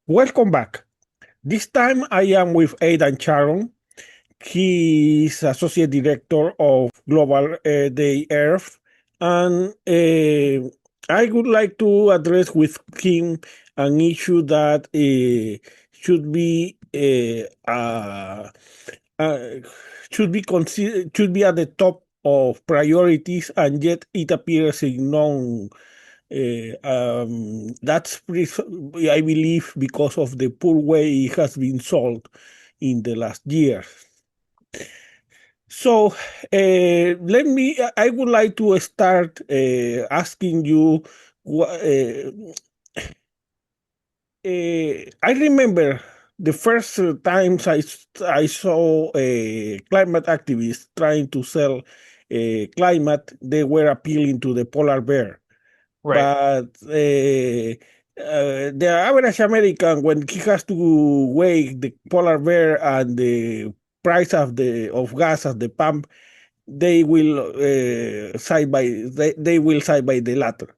Welcome back. This time I am with AIDAN CHARRON. He is Associate Director of Global Day Earth. And I would like to address with him an issue that should be uh, should be at the top of priorities, and yet it appears ignored. I believe, because of the poor way it has been sold in the last year. So I would like to start asking you. I remember the first times I saw climate activists trying to sell climate. They were appealing to the polar bear. Right. But the average American, when he has to weigh the polar bear and the price of gas at the pump, they will side by the latter.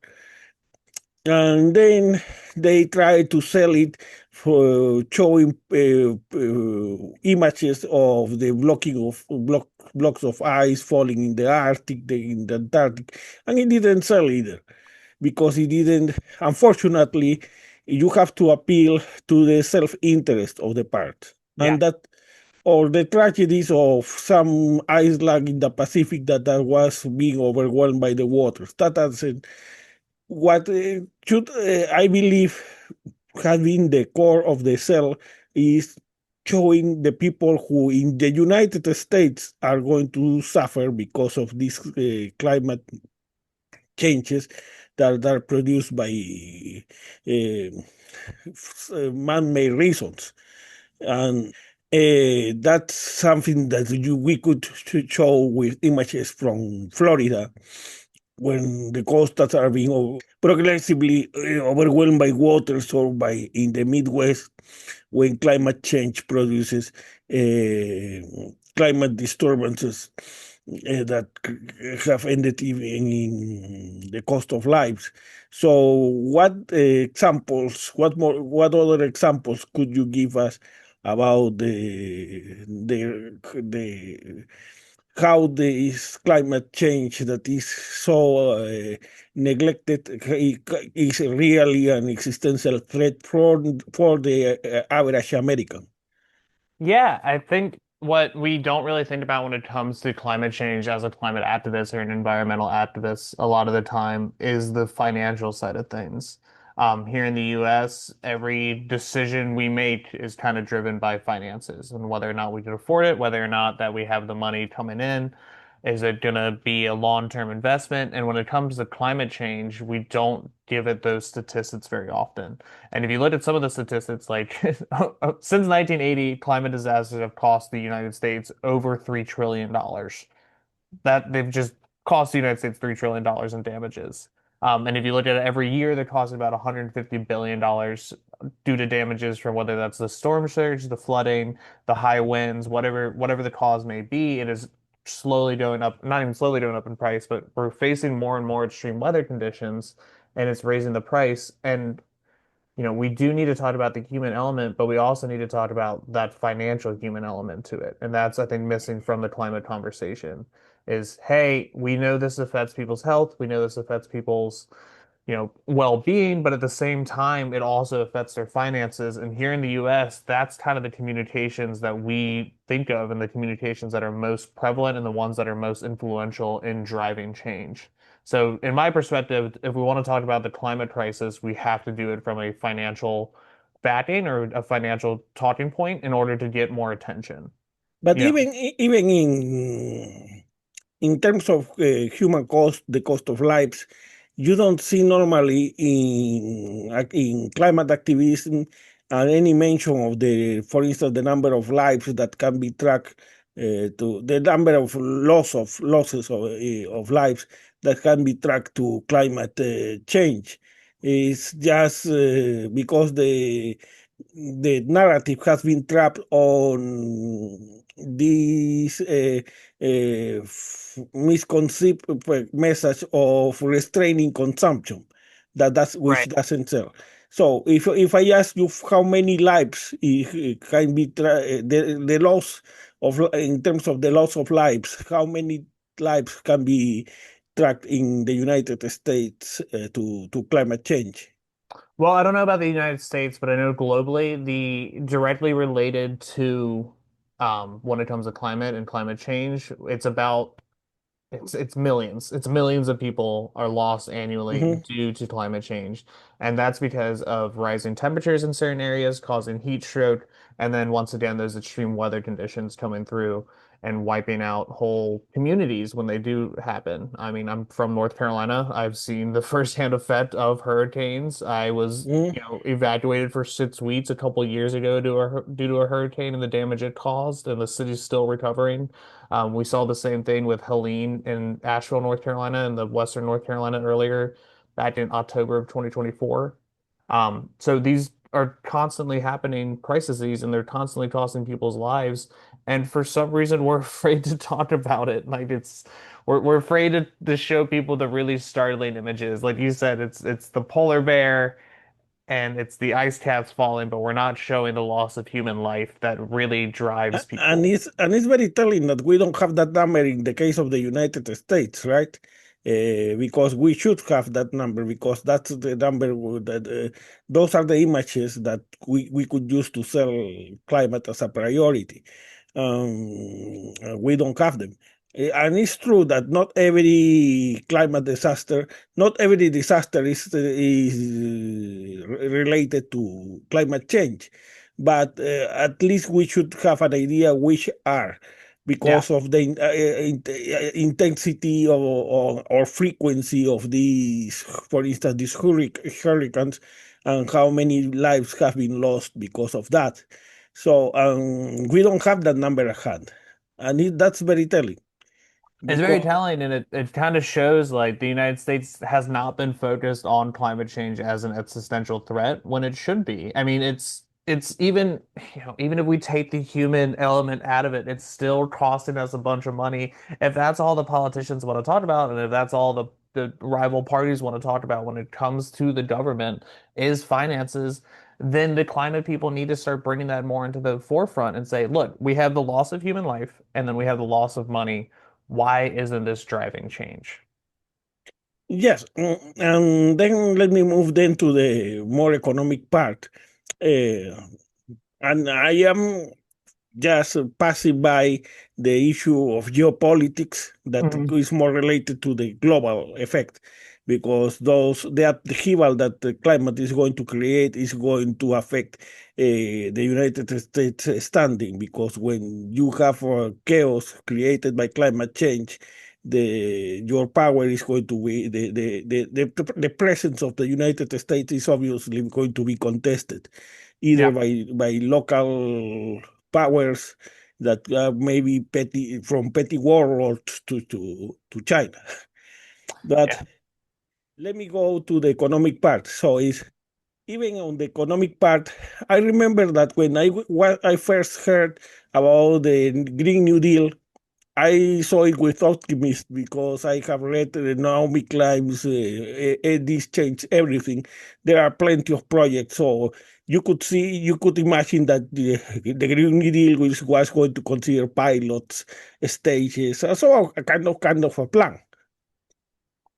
And then they try to sell it for showing images of the blocks of ice falling in the Arctic, in the Antarctic, and it didn't sell either because it didn't. Unfortunately, you have to appeal to the self-interest of the part, Yeah. and that, or the tragedies of some island in the Pacific that was being overwhelmed by the waters. That doesn't what should I believe has been the core of the cell is showing the people who in the United States are going to suffer because of these climate changes that are produced by man-made reasons. And that's something that we could show with images from Florida when the coastas are being progressively overwhelmed by waters, or by in the Midwest when climate change produces climate disturbances that have ended even in the cost of lives. So, what other examples could you give us about the how this climate change that is so neglected is really an existential threat for the average American? Yeah, I think what we don't really think about when it comes to climate change as a climate activist or an environmental activist a lot of the time is the financial side of things. Here in the US, every decision we make is kind of driven by finances and whether or not we can afford it, whether or not that we have the money coming in. Is it going to be a long-term investment? And when it comes to climate change, we don't give it those statistics very often. And if you look at some of the statistics, like since 1980, climate disasters have cost the United States over $3 trillion. That they've just cost the United States $3 trillion in damages. And if you look at it every year, they're costing about $150 billion due to damages from whether that's the storm surge, the flooding, the high winds, whatever the cause may be. It is slowly going up, not even slowly going up in price, but we're facing more and more extreme weather conditions, and it's raising the price. And we do need to talk about the human element, but we also need to talk about that financial human element to it. And that's, I think, missing from the climate conversation is, hey, we know this affects people's health. We know this affects people's, well-being, but at the same time, it also affects their finances. And here in the US, that's kind of the communications that we think of and the communications that are most prevalent and the ones that are most influential in driving change. So, in my perspective, if we want to talk about the climate crisis, we have to do it from a financial backing or a financial talking point in order to get more attention. But You know, even in terms of human cost, the cost of lives, you don't see normally in climate activism any mention of for instance, the number of lives that can be tracked, to the number of losses of lives that can be tracked to climate change. It's just because the narrative has been trapped on this misconceived message of restraining consumption, that's which right. doesn't sell. So if I ask you how many lives can be the loss of in terms of the loss of lives, how many lives can be tracked in the United States to climate change? Well, I don't know about the United States, but I know globally, the directly related to when it comes to climate and climate change, it's millions. It's millions of people are lost annually Hmm. due to climate change. And that's because of rising temperatures in certain areas causing heat stroke. And then once again, those extreme weather conditions coming through and wiping out whole communities when they do happen. I mean, I'm from North Carolina. I've seen the firsthand effect of hurricanes. I was, Hmm. evacuated for 6 weeks a couple years ago due to a hurricane and the damage it caused, and the city's still recovering. We saw the same thing with Helene in Asheville, North Carolina, and the Western North Carolina earlier back in October of 2024. So these are constantly happening crises and they're constantly costing people's lives. And for some reason, we're afraid to talk about it. We're afraid to show people the really startling images. Like you said, it's the polar bear and it's the ice caps falling, but we're not showing the loss of human life that really drives And people. it's very telling that we don't have that number in the case of the United States, right? Because we should have that number because that's the number that those are the images that we could use to sell climate as a priority. We don't have them. And it's true that not every climate disaster, not every disaster is related to climate change, but at least we should have an idea which are Yeah. because of the intensity or frequency of these, for instance, these hurricanes, and how many lives have been lost because of that. So we don't have that number at hand, and that's very telling It's very because telling, and it kind of shows like the United States has not been focused on climate change as an existential threat when it should be. I mean, it's even even if we take the human element out of it, it's still costing us a bunch of money. If that's all the politicians want to talk about, and if that's all the rival parties want to talk about when it comes to the government is finances, then the climate people need to start bringing that more into the forefront and say, look, we have the loss of human life, and then we have the loss of money. Why isn't this driving change? yes, and then let me move then to the more economic part. Uh, and I am just passing by the issue of geopolitics that Mhm. is more related to the global effect, because the upheaval that the climate is going to create is going to affect the United States standing, because when you have chaos created by climate change, the your power is going to be the presence of the United States is obviously going to be contested either Yeah. by local powers that maybe petty from petty warlords to China. But Yeah. let me go to the economic part. So is even on the economic part, I remember that when I first heard about the Green New Deal, I saw it with optimism because I have read Naomi Klein's This Changed Everything. There are plenty of projects, so you could imagine that the Green New Deal was going to consider pilots, stages, so a kind of a plan.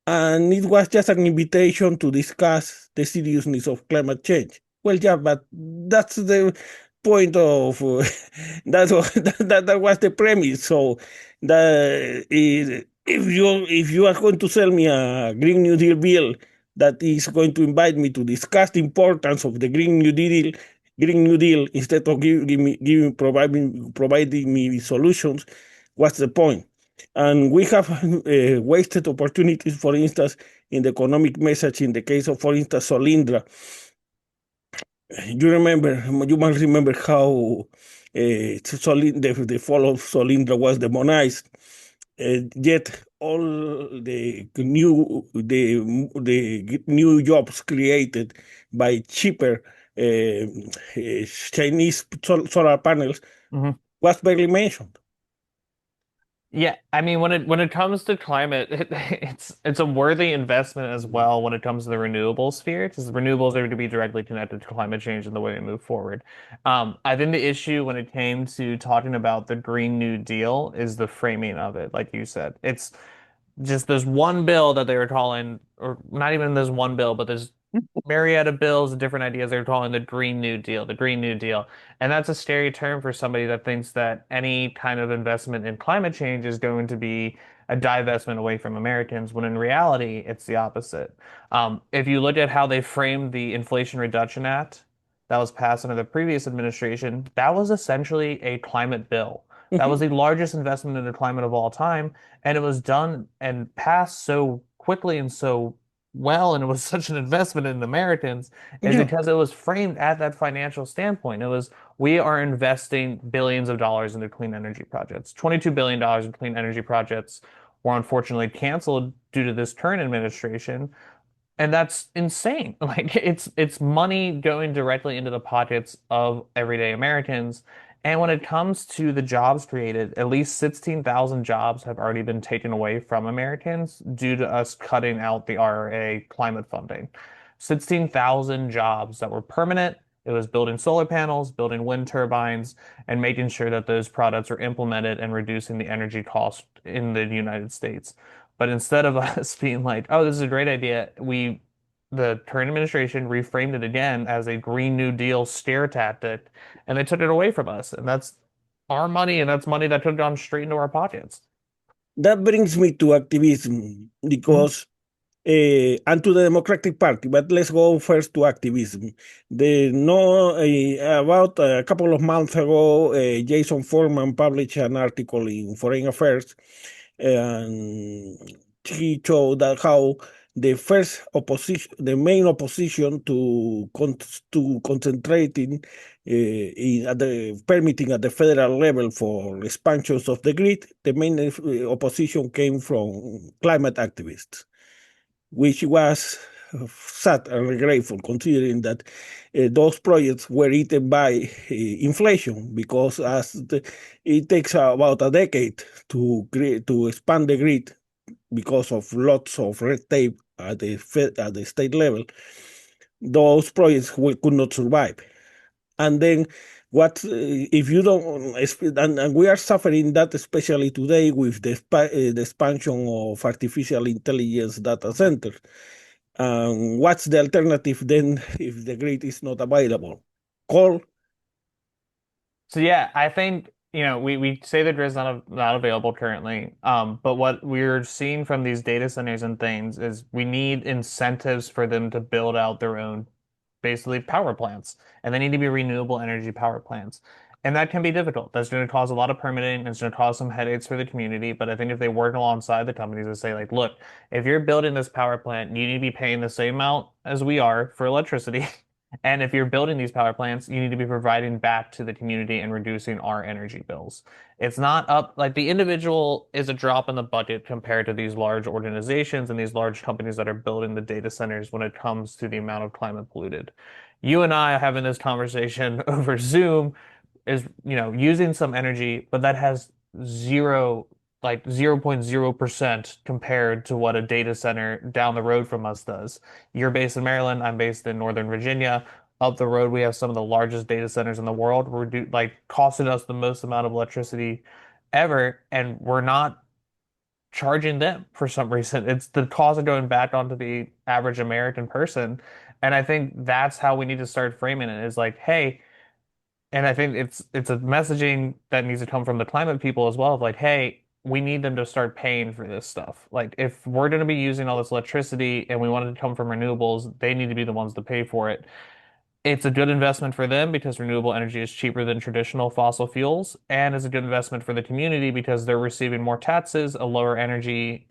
And it was just an invitation to discuss the seriousness of climate change. Well, yeah, but that's the point of that was the premise. So if you are going to sell me a Green New Deal bill that is going to invite me to discuss the importance of the Green New Deal instead of providing me solutions, what's the point? And we have wasted opportunities, for instance, in the economic message, in the case of, for instance, Solindra. You must remember how the fall of Solindra was demonized. Yet all the new jobs created by cheaper Chinese solar panels Mhm. was barely mentioned. Yeah, I mean when it comes to climate, it's a worthy investment as well when it comes to the renewable sphere, because renewables are going to be directly connected to climate change and the way we move forward. I think the issue when it came to talking about the Green New Deal is the framing of it, like you said. It's just this one bill that they were calling, or not even this one bill, but there's myriad of bills and different ideas they're calling the Green New Deal, the Green New Deal. And that's a scary term for somebody that thinks that any kind of investment in climate change is going to be a divestment away from Americans, when in reality, it's the opposite. If you look at how they framed the Inflation Reduction Act that was passed under the previous administration, that was essentially a climate bill. That was Mhm. the largest investment in the climate of all time, and it was done and passed so quickly and so well, and it was such an investment in Americans, is Yeah, because it was framed at that financial standpoint. It was, we are investing billions of dollars into clean energy projects. $22 billion in clean energy projects were unfortunately canceled due to this current administration. And that's insane. Like it's money going directly into the pockets of everyday Americans. And when it comes to the jobs created, at least 16,000 jobs have already been taken away from Americans due to us cutting out the IRA climate funding. 16,000 jobs that were permanent. It was building solar panels, building wind turbines, and making sure that those products are implemented and reducing the energy cost in the United States. But instead of us being like, oh, this is a great idea, the current administration reframed it again as a Green New Deal scare tactic, and they took it away from us. And that's our money, and that's money that could have gone straight into our pockets. that brings me to activism Mhm. because and to the Democratic Party. But let's go first to activism. The no About a couple of months ago, Jason Foreman published an article in Foreign Affairs, and he showed that how the main opposition to concentrating at the permitting at the federal level for expansions of the grid, the main opposition came from climate activists, which was sad and regretful considering that those projects were eaten by inflation because it takes about a decade to expand the grid because of lots of red tape at the state level. Those projects could not survive. And then what if you don't, and we are suffering that especially today with the expansion of artificial intelligence data centers. What's the alternative then if the grid is not available? Coal. So yeah, I think, we say the grid's not available currently. But what we're seeing from these data centers and things is we need incentives for them to build out their own basically power plants, and they need to be renewable energy power plants. And that can be difficult. That's going to cause a lot of permitting. It's going to cause some headaches for the community. But I think if they work alongside the companies and say, like, look, if you're building this power plant, you need to be paying the same amount as we are for electricity. And if you're building these power plants, you need to be providing back to the community and reducing our energy bills. It's not up, like the individual is a drop in the bucket compared to these large organizations and these large companies that are building the data centers when it comes to the amount of climate polluted. You and I are having this conversation over Zoom is, using some energy, but that has zero, like 0.0% compared to what a data center down the road from us does. You're based in Maryland, I'm based in Northern Virginia. Up the road, we have some of the largest data centers in the world. We're costing us the most amount of electricity ever, and we're not charging them for some reason. It's the cost of going back onto the average American person. And I think that's how we need to start framing it is like, hey, and I think it's a messaging that needs to come from the climate people as well of like, hey, we need them to start paying for this stuff. Like if we're going to be using all this electricity and we want it to come from renewables, they need to be the ones to pay for it. It's a good investment for them because renewable energy is cheaper than traditional fossil fuels, and it's a good investment for the community because they're receiving more taxes, a lower energy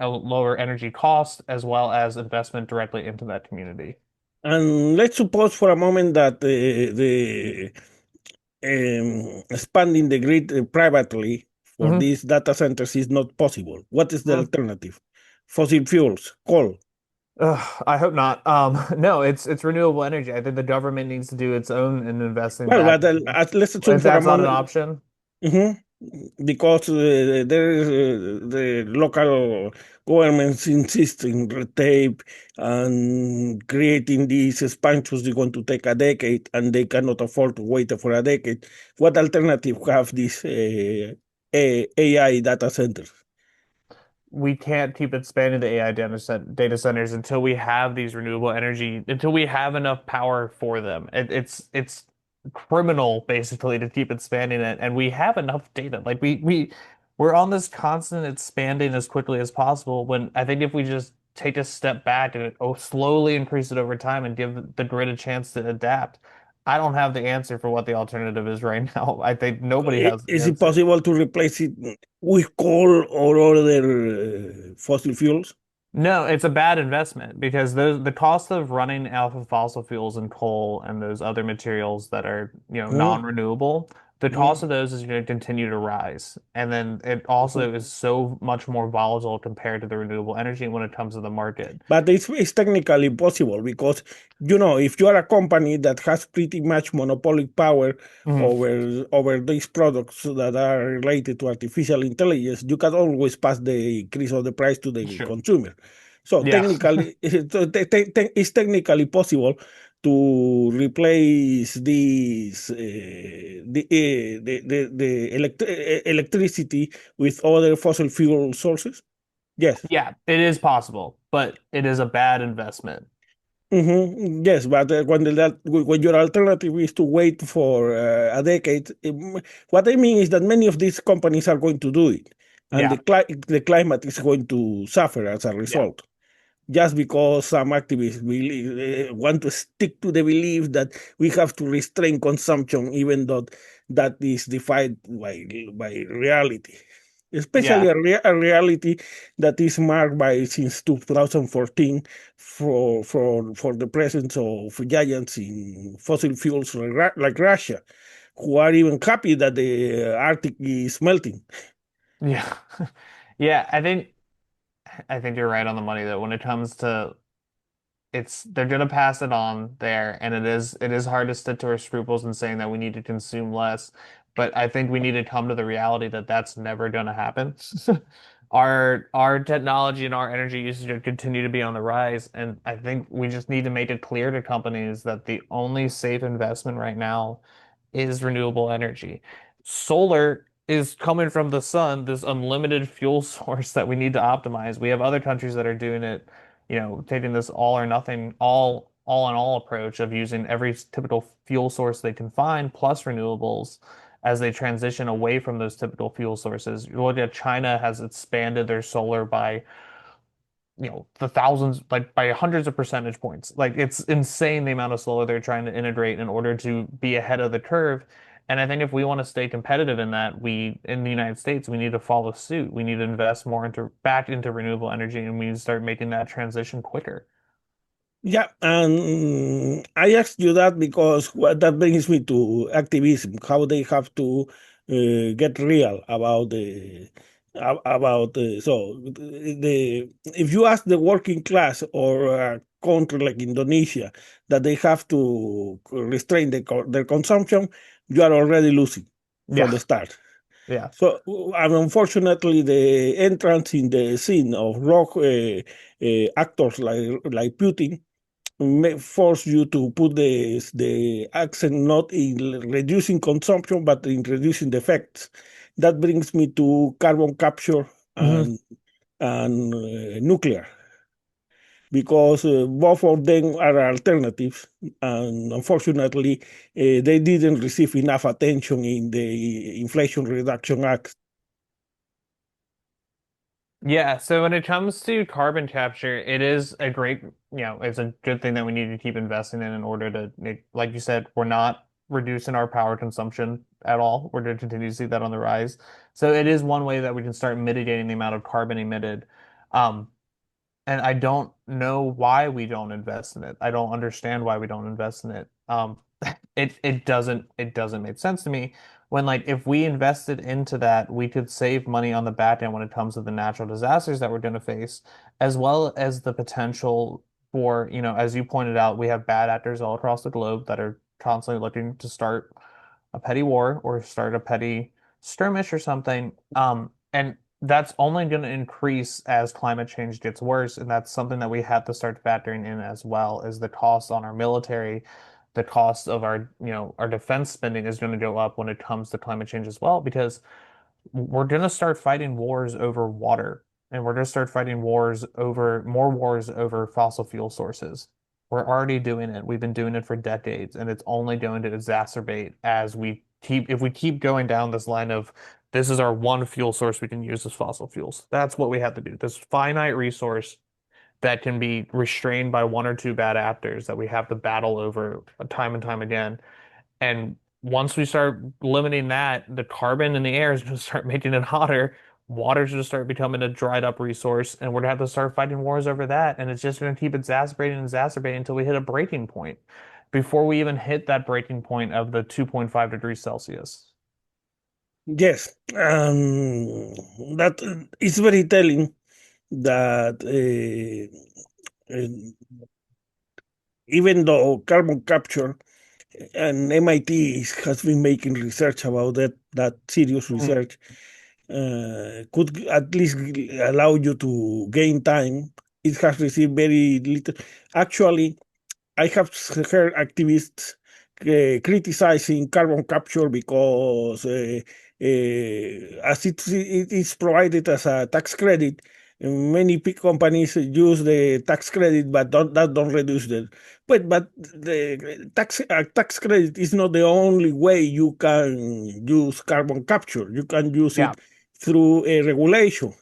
cost, as well as investment directly into that community. And let's suppose for a moment that the expanding the grid privately for Hmm. these data centers is not possible. What is the Mm. alternative? Fossil fuels, coal. Ugh, I hope not. No, it's renewable energy. I think the government needs to do its own in investing Well, back but into. let's assume If for a that's not an moment. option, Mhm. because there is the local governments insist in red tape and creating these expansions is going to take a decade and they cannot afford to wait for a decade. What alternative have these AI data centers? We can't keep expanding the AI data centers until we have these renewable energy, until we have enough power for them. It's criminal basically to keep expanding it, and we have enough data. Like we're on this constant expanding as quickly as possible. When I think if we just take a step back and slowly increase it over time and give the grid a chance to adapt, I don't have the answer for what the alternative is right now. I think nobody has the Is it answer. possible to replace it with coal or other fossil fuels? No, it's a bad investment because the cost of running off of fossil fuels and coal and those other materials that are, Mm, non-renewable, the cost mm. of those is going to continue to rise. And then it also is so much more volatile compared to the renewable energy when it comes to the market. But it's technically impossible because, if you are a company that has pretty much monopoly power Mhm. over these products that are related to artificial intelligence, you can always pass the increase of the price to the Sure. consumer. So Yeah. technically, it's technically possible to replace the electricity with other fossil fuel sources. Yes. Yeah, it is possible, but it is a bad investment. Yes, but when your alternative is to wait for a decade, what I mean is that many of these companies are going to do it, and Yeah. the climate is going to suffer as a Yeah. result just because some activists want to stick to the belief that we have to restrain consumption, even though that is defied by reality, especially Yeah. a reality that is marked by since 2014 for the presence of giants in fossil fuels like Russia, who are even happy that the Arctic is melting. Yeah. Yeah, I think you're right on the money that when it comes to they're gonna pass it on there, and it is hard to stick to our scruples in saying that we need to consume less, but I think we need to come to the reality that that's never gonna happen. Our technology and our energy usage will continue to be on the rise, and I think we just need to make it clear to companies that the only safe investment right now is renewable energy. Solar is coming from the sun, this unlimited fuel source that we need to optimize. We have other countries that are doing it, taking this all or nothing, all in all approach of using every typical fuel source they can find plus renewables as they transition away from those typical fuel sources. You look at China has expanded their solar by, the thousands, like by hundreds of percentage points. Like it's insane the amount of solar they're trying to integrate in order to be ahead of the curve. And I think if we want to stay competitive in that, in the United States, we need to follow suit. We need to invest more back into renewable energy, and we need to start making that transition quicker. Yeah, and I asked you that because that brings me to activism, how they have to get real about the if you ask the working class or a country like Indonesia that they have to restrain their consumption, you are already losing from Yeah, the start. yeah. So, and unfortunately, the entrance in the scene of rock actors like Putin may force you to put the accent not in reducing consumption but in reducing the effects. That brings me to carbon capture Mhm. and nuclear because both of them are alternatives, and unfortunately, they didn't receive enough attention in the Inflation Reduction Act. Yeah, so when it comes to carbon capture, it is a great, it's a good thing that we need to keep investing in order to make, like you said, we're not reducing our power consumption at all. We're going to continue to see that on the rise. So it is one way that we can start mitigating the amount of carbon emitted. Um, and I don't know why we don't invest in it. I don't understand why we don't invest in it. It doesn't make sense to me when like if we invested into that, we could save money on the back end when it comes to the natural disasters that we're going to face, as well as the potential for, as you pointed out, we have bad actors all across the globe that are constantly looking to start a petty war or start a petty skirmish or something. And that's only going to increase as climate change gets worse. And that's something that we have to start factoring in as well, is the cost on our military, the cost of our, our defense spending is going to go up when it comes to climate change as well, because we're going to start fighting wars over water, and we're going to start fighting wars over more wars over fossil fuel sources. We're already doing it. We've been doing it for decades, and it's only going to exacerbate as if we keep going down this line of this is our one fuel source we can use as fossil fuels. That's what we have to do. This finite resource that can be restrained by one or two bad actors that we have to battle over time and time again. And once we start limiting that, the carbon in the air is going to start making it hotter. Water's going to start becoming a dried up resource, and we're going to have to start fighting wars over that. And it's just going to keep exacerbating and exacerbating until we hit a breaking point before we even hit that breaking point of the 2.5 degrees Celsius. Yes, that is very telling that even though carbon capture and MIT has been making research about that serious Mhm. research, could at least allow you to gain time. It has received very little. Actually, I have heard activists criticizing carbon capture because as it is provided as a tax credit, many big companies use the tax credit, but don't reduce it. But the tax credit is not the only way you can use carbon capture. You can use Yeah. it through a regulation.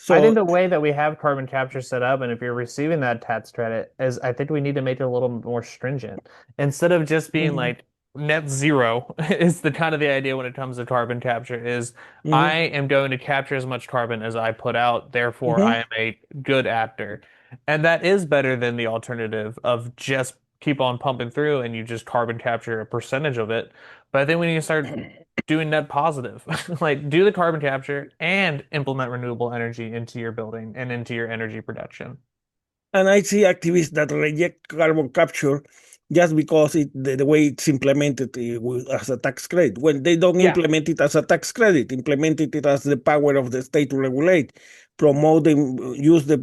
I think So, the way that we have carbon capture set up, and if you're receiving that tax credit, is I think we need to make it a little more stringent. Instead of just being mhm, like net zero, is the kind of the idea when it comes to carbon capture is I mhm, am going to capture as much carbon as I put out, therefore I mhm. am a good actor. And that is better than the alternative of just keep on pumping through and you just carbon capture a percentage of it. But I think we need to start doing net positive. Like do the carbon capture and implement renewable energy into your building and into your energy production. And I see activists that reject carbon capture just because the way it's implemented as a tax credit. When they don't Yeah. implement it as a tax credit, implemented it as the power of the state to regulate, promote them, use the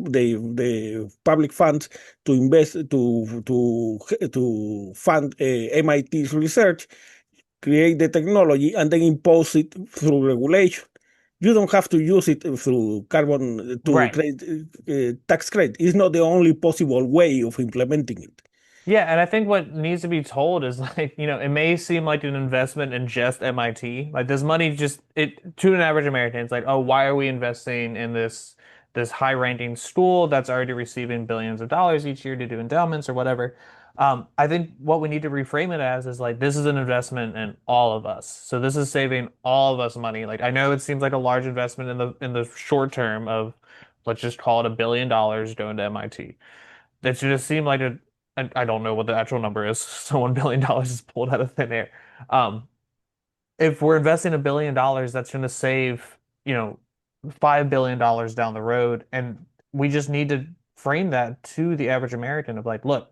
public funds to invest to fund MIT's research, create the technology, and then impose it through regulation. You don't have to use it through carbon to Right. create tax credit. It's not the only possible way of implementing it. Yeah, and I think what needs to be told is like, it may seem like an investment in just MIT. Like this money just it to an average American, it's like, oh, why are we investing in this high-ranking school that's already receiving billions of dollars each year to do endowments or whatever? I think what we need to reframe it as is like this is an investment in all of us. So this is saving all of us money. Like I know it seems like a large investment in the short term of let's just call it $1 billion going to MIT. That just seemed like I don't know what the actual number is, so $1 billion is pulled out of thin air. Um, if we're investing $1 billion, that's going to save, $5 billion down the road. And we just need to frame that to the average American of like, look,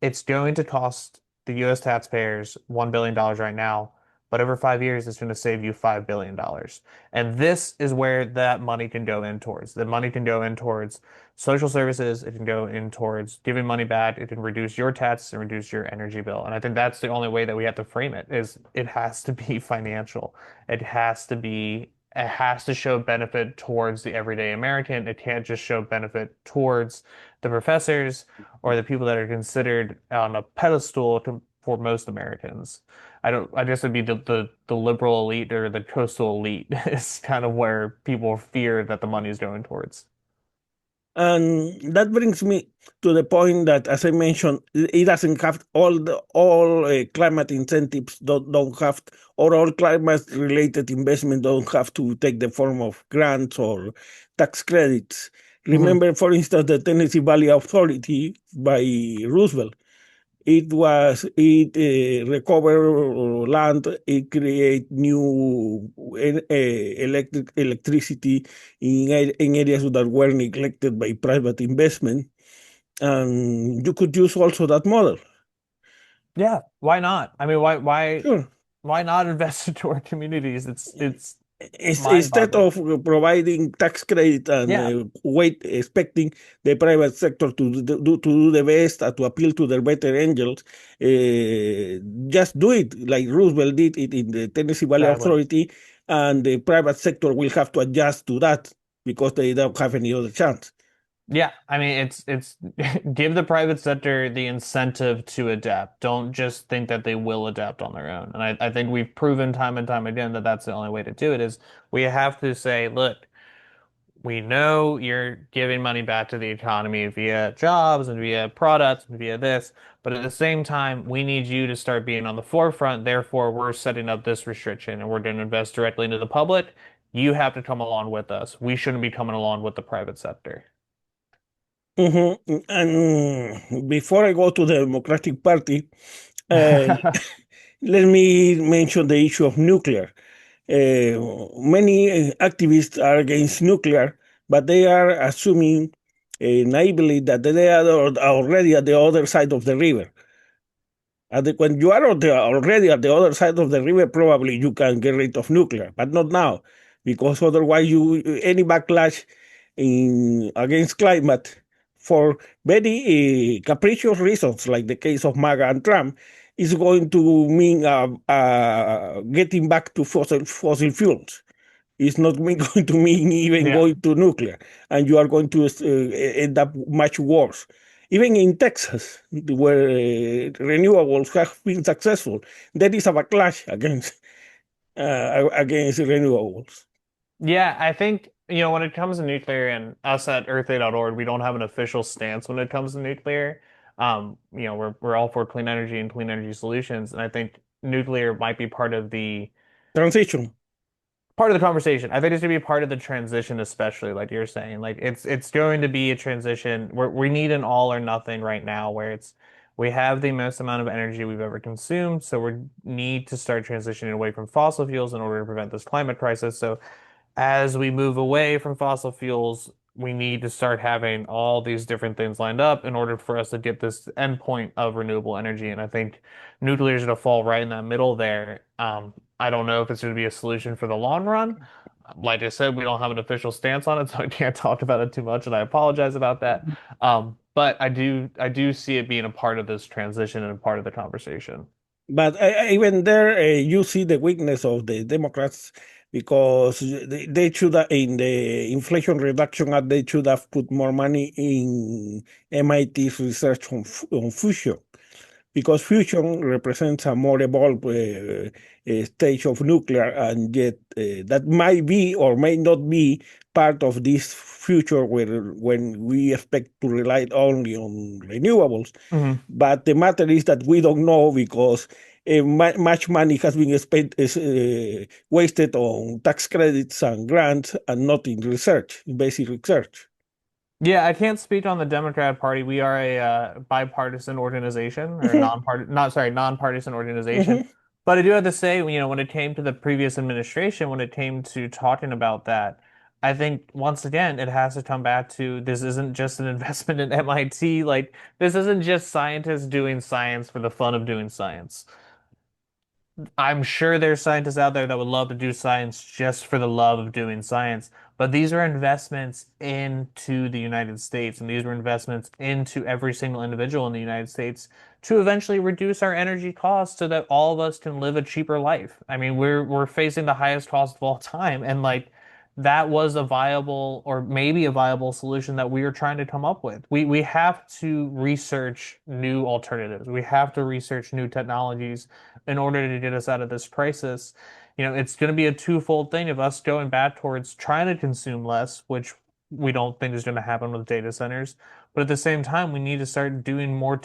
it's going to cost the US taxpayers $1 billion dollars right now, but over 5 years, it's going to save you $5 billion dollars. And this is where that money can go in towards. The money can go in towards social services. It can go in towards giving money back. It can reduce your taxes and reduce your energy bill. And I think that's the only way that we have to frame it is it has to be financial. It has to show benefit towards the everyday American. It can't just show benefit towards the professors or the people that are considered on a pedestal for most Americans. I guess it'd be the liberal elite or the coastal elite is kind of where people fear that the money is going towards. And that brings me to the point that, as I mentioned, it doesn't have all climate incentives don't have, or all climate related investment don't have to take the form of grants or tax credits. Hmm. Remember, for instance, the Tennessee Valley Authority by Roosevelt. It recover land, it create new electricity in areas that were neglected by private investment, and you could use also that model. Yeah, why not? I mean, why Sure. why not invest into our communities? It's Instead mind-boggling. of providing tax credit and Yeah, wait expecting the private sector to do the best to appeal to their better angels, just do it like Roosevelt did it in the Tennessee Valley exactly. Authority, and the private sector will have to adjust to that because they don't have any other chance. Yeah, I mean it's give the private sector the incentive to adapt. Don't just think that they will adapt on their own. And I think we've proven time and time again that that's the only way to do it is we have to say, look, we know you're giving money back to the economy via jobs and via products and via this, but at the same time, we need you to start being on the forefront. Therefore, we're setting up this restriction and we're going to invest directly into the public. You have to come along with us. We shouldn't be coming along with the private sector. And before I go to the Democratic Party, uh, let me mention the issue of nuclear. Many activists are against nuclear, but they are assuming naively that they are already at the other side of the river. When you are already at the other side of the river, probably you can get rid of nuclear, but not now, because otherwise any backlash against climate for very capricious reasons, like the case of MAGA and Trump, is going to mean getting back to fossil fuels. It's not going to mean even Yeah. going to nuclear, and you are going to end up much worse. Even in Texas, where renewables have been successful, there is a backlash against renewables. Yeah, I think, when it comes to nuclear and us at earthday.org, we don't have an official stance when it comes to nuclear. We're all for clean energy and clean energy solutions, and I think nuclear might be Transition. part of the conversation. I think it's going to be part of the transition, especially like you're saying. Like it's going to be a transition where we need an all or nothing right now, where we have the most amount of energy we've ever consumed, so we need to start transitioning away from fossil fuels in order to prevent this climate crisis. So as we move away from fossil fuels, we need to start having all these different things lined up in order for us to get this endpoint of renewable energy. And I think nuclear is going to fall right in that middle there. I don't know if it's going to be a solution for the long run. Like I said, we don't have an official stance on it, so I can't talk about it too much, and I apologize about that. But I do see it being a part of this transition and a part of the conversation. But even there, you see the weakness of the Democrats because they should have, in the Inflation Reduction Act, they should have put more money in MIT's research on fusion, because fusion represents a more evolved stage of nuclear, and yet that might be or may not be part of this future where when we expect to rely only on renewables. Mhm. But the matter is that we don't know because much money has been spent wasted on tax credits and grants and not in research, in basic research. Yeah, I can't speak on the Democrat Party. We are a bipartisan organization, or Mhm, nonpartisan organization. mhm. But I do have to say, when it came to the previous administration, when it came to talking about that, I think once again it has to come back to this isn't just an investment in MIT. Like this isn't just scientists doing science for the fun of doing science. I'm sure there's scientists out there that would love to do science just for the love of doing science, but these are investments into the United States, and these are investments into every single individual in the United States to eventually reduce our energy costs so that all of us can live a cheaper life. I mean, we're facing the highest cost of all time, and like that was a viable or maybe a viable solution that we are trying to come up with. We have to research new alternatives. We have to research new technologies in order to get us out of this crisis. It's going to be a twofold thing of us going back towards trying to consume less, which we don't think is going to happen with data centers. But at the same time, we need to start doing more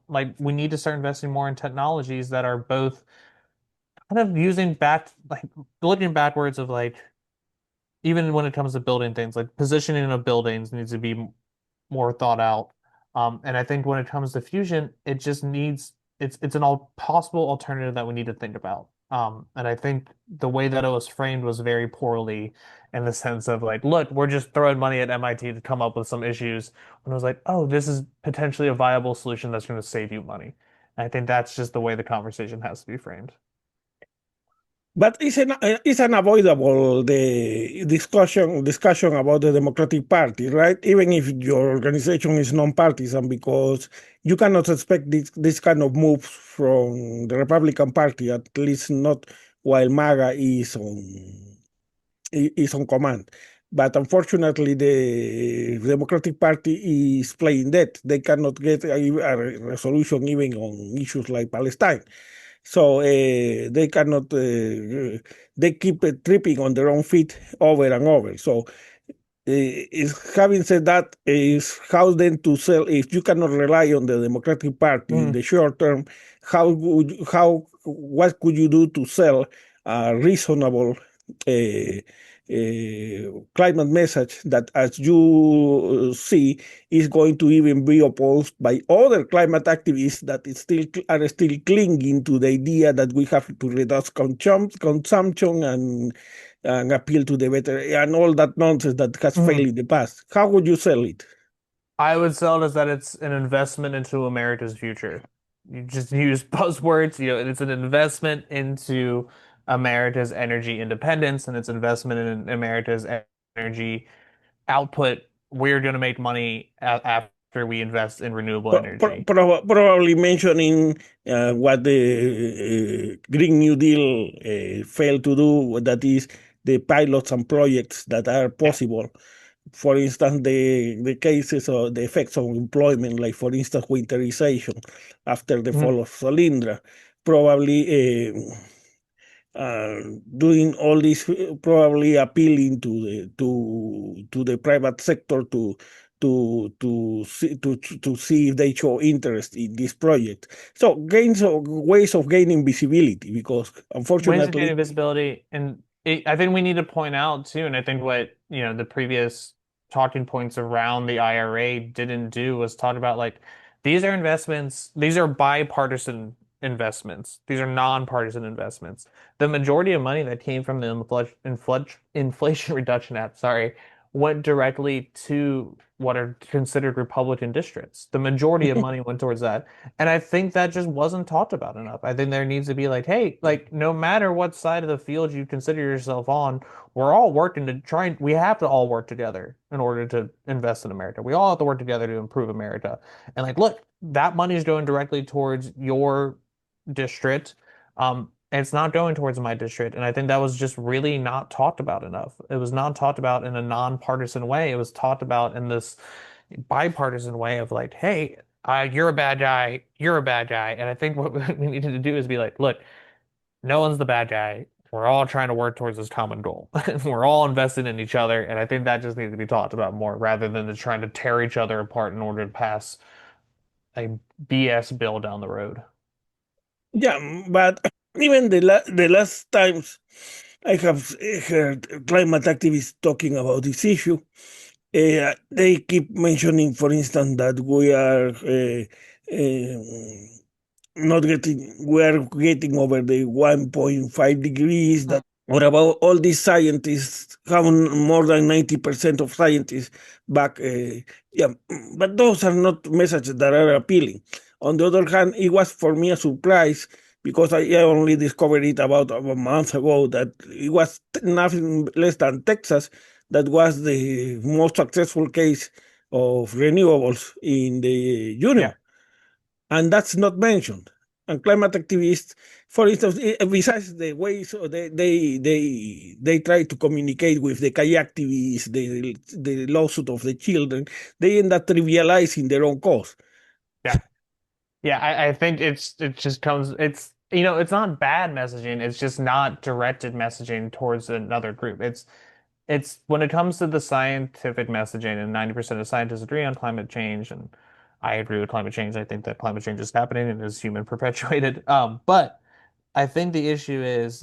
like we need to start investing more in technologies that are both kind of using back, like looking backwards of like even when it comes to building things, like positioning of buildings needs to be more thought out. And I think when it comes to fusion, it just needs it's an all possible alternative that we need to think about. And I think the way that it was framed was very poorly in the sense of like, look, we're just throwing money at MIT to come up with some issues. When it was like, oh, this is potentially a viable solution that's going to save you money. And I think that's just the way the conversation has to be framed. But it's unavoidable the discussion about the Democratic Party, right? Even if your organization is non-partisan, because you cannot expect this kind of moves from the Republican Party, at least not while MAGA is on command. But unfortunately, the Democratic Party is playing dead. They cannot get a resolution even on issues like Palestine. So they cannot, they keep tripping on their own feet over and over. So having said that, is how then to sell, if you cannot rely on the Democratic Party in Mm. the short term, what could you do to sell a reasonable climate message that, as you see, is going to even be opposed by other climate activists that are still clinging to the idea that we have to reduce consumption and appeal to the better and all that nonsense that has failed Mhm. in the past. How would you sell it? I would sell it as that it's an investment into America's future. You just use buzzwords, it's an investment into America's energy independence and its investment in America's energy output. We're going to make money after we invest in renewable energy. Probably mentioning what the Green New Deal failed to do, that is the pilots and projects that are Yeah. possible. For instance, the cases or the effects of employment, like for instance, winterization after the Mhm. fall of Solindra, probably doing all this, probably appealing to the private sector to see if they show interest in this project. So gains of ways of gaining visibility, because Ways of unfortunately, gaining visibility, and I think we need to point out too, and I think what the previous talking points around the IRA didn't do was talk about like these are investments, these are bipartisan investments, these are nonpartisan investments. The majority of money that came from the Inflation Reduction Act, sorry, went directly to what are considered Republican districts. The majority of money went towards that. And I think that just wasn't talked about enough. I think there needs to be like, hey, like no matter what side of the field you consider yourself on, we're all working to try and we have to all work together in order to invest in America. We all have to work together to improve America. And like, look, that money is going directly towards your district. And it's not going towards my district. And I think that was just really not talked about enough. It was not talked about in a nonpartisan way. It was talked about in this bipartisan way of like, hey, you're a bad guy, you're a bad guy. And I think what we needed to do is be like, look, no one's the bad guy. We're all trying to work towards this common goal. We're all invested in each other. And I think that just needs to be talked about more rather than to trying to tear each other apart in order to pass a BS bill down the road. yeah, but even the last times I have heard climate activists talking about this issue, they keep mentioning, for instance, that we are getting over the 1.5 degrees. That what about all these scientists? How more than 90% of scientists back? Yeah, but those are not messages that are appealing. On the other hand, it was for me a surprise, because I only discovered it about a month ago, that it was nothing less than Texas that was the most successful case of renewables in the Yeah. union, and that's not mentioned. And climate activists, for instance, besides the ways they try to communicate with the kayak activists, the lawsuit of the children, they end up trivializing their own cause. Yeah. Yeah, I think it just comes it's not bad messaging, it's just not directed messaging towards another group. It's when it comes to the scientific messaging and 90% of scientists agree on climate change and I agree with climate change. I think that climate change is happening and is human perpetuated. But I think the issue is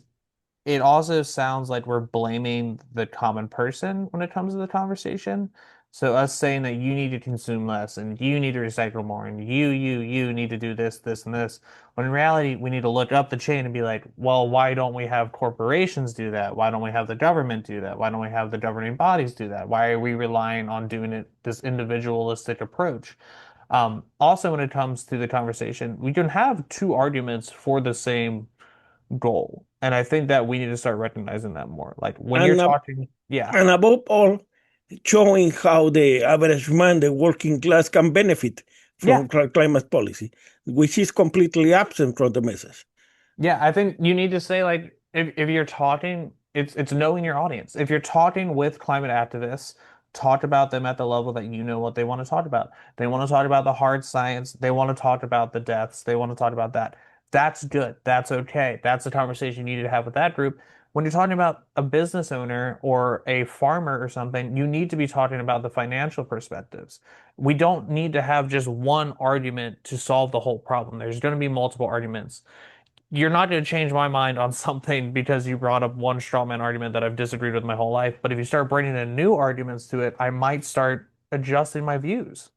it also sounds like we're blaming the common person when it comes to the conversation. So us saying that you need to consume less and you need to recycle more and you need to do this, this, and this. When in reality, we need to look up the chain and be like, well, why don't we have corporations do that? Why don't we have the government do that? Why don't we have the governing bodies do that? Why are we relying on doing it this individualistic approach? Also, when it comes to the conversation, we can have two arguments for the same goal. And I think that we need to start recognizing that more. Like when you're And, talking, yeah, and above all, showing how the average man, the working class, can benefit yeah, from climate policy, which is completely absent from the message. yeah. I think you need to say like if you're talking, it's knowing your audience. If you're talking with climate activists, talk about them at the level that you know what they want to talk about. They want to talk about the hard science. They want to talk about the deaths. They want to talk about that. That's good. That's okay. That's the conversation you need to have with that group. When you're talking about a business owner or a farmer or something, you need to be talking about the financial perspectives. We don't need to have just one argument to solve the whole problem. There's going to be multiple arguments. You're not going to change my mind on something because you brought up one straw man argument that I've disagreed with my whole life. But if you start bringing in new arguments to it, I might start adjusting my views.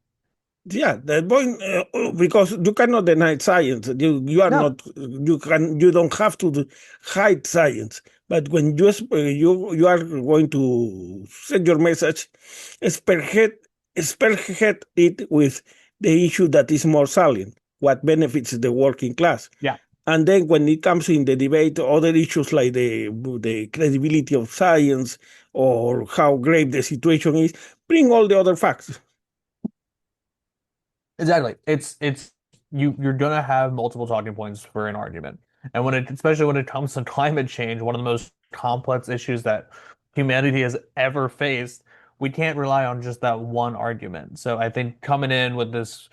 Yeah, the point because you cannot deny science. You are No. not you don't have to hide science. But when you are going to send your message, spearhead spearhead it with the issue that is more salient, what benefits the working class. Yeah. And then when it comes in the debate, other issues like the credibility of science or how grave the situation is, bring all the other facts. Exactly. It's you're gonna have multiple talking points for an argument. And when it especially when it comes to climate change, one of the most complex issues that humanity has ever faced, we can't rely on just that one argument. So I think coming in with this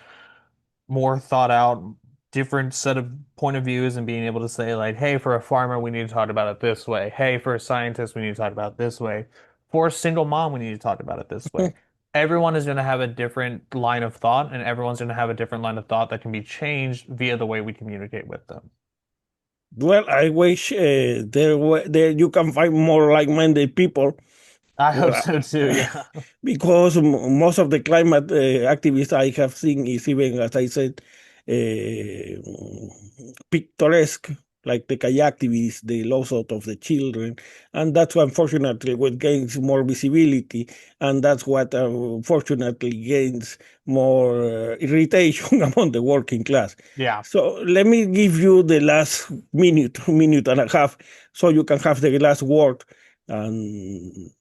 more thought out, different set of point of views and being able to say like, hey, for a farmer, we need to talk about it this way. Hey, for a scientist, we need to talk about it this way. For a single mom, we need to talk about it this way. Everyone is going to have a different line of thought, and everyone's going to have a different line of thought that can be changed via the way we communicate with them. Well, I wish there you can find more like-minded people. I hope Well, so too. Yeah. because most of the climate activists I have seen is even, as I said, picturesque, like the kayak activists, the lawsuit of the children, and that's unfortunately what gains more visibility, and that's what unfortunately gains more irritation among the working class. Yeah. So let me give you the last minute and a half, so you can have the last word, and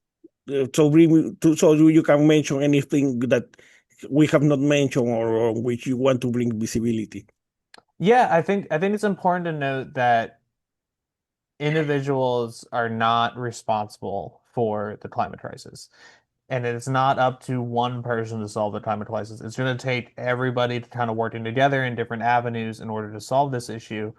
so you can mention anything that we have not mentioned or which you want to bring visibility. Yeah, I think it's important to note that individuals are not responsible for the climate crisis. And it's not up to one person to solve the climate crisis. It's going to take everybody to kind of working together in different avenues in order to solve this issue.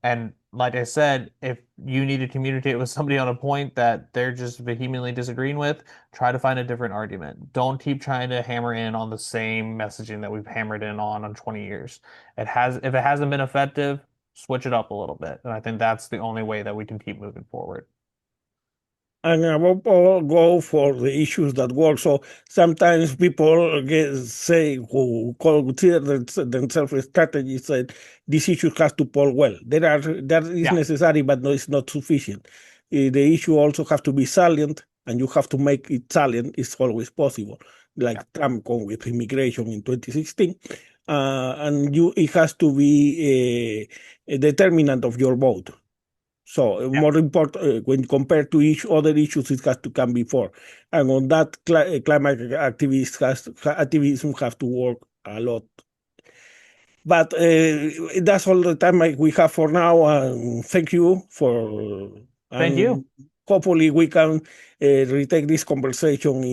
And like I said, if you need to communicate with somebody on a point that they're just vehemently disagreeing with, try to find a different argument. Don't keep trying to hammer in on the same messaging that we've hammered in on 20 years. If it hasn't been effective, switch it up a little bit. And I think that's the only way that we can keep moving forward. And above all, go for the issues that work. So sometimes people say who consider themselves strategists that this issue has to poll well. That is Yeah. necessary, but no, it's not sufficient. The issue also has to be salient, and you have to make it salient. It's always possible, Yeah. like Trump come with immigration in 2016, and it has to be a determinant of your vote. So Yeah. more important when compared to each other issues, it has to come before, and on that, climate activism have to work a lot. But that's all the time we have for now. And thank you for, Thank you. and hopefully we can retake this conversation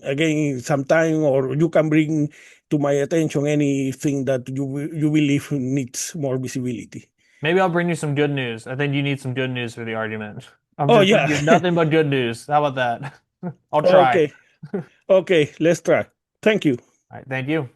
again sometime, or you can bring to my attention anything that you believe needs more visibility. Maybe I'll bring you some good news. I think you need some good news for the argument. I'm Oh just yeah. bringing you nothing but good news. How about that? I'll try. Okay. Okay, let's try. Thank you. All right, thank you.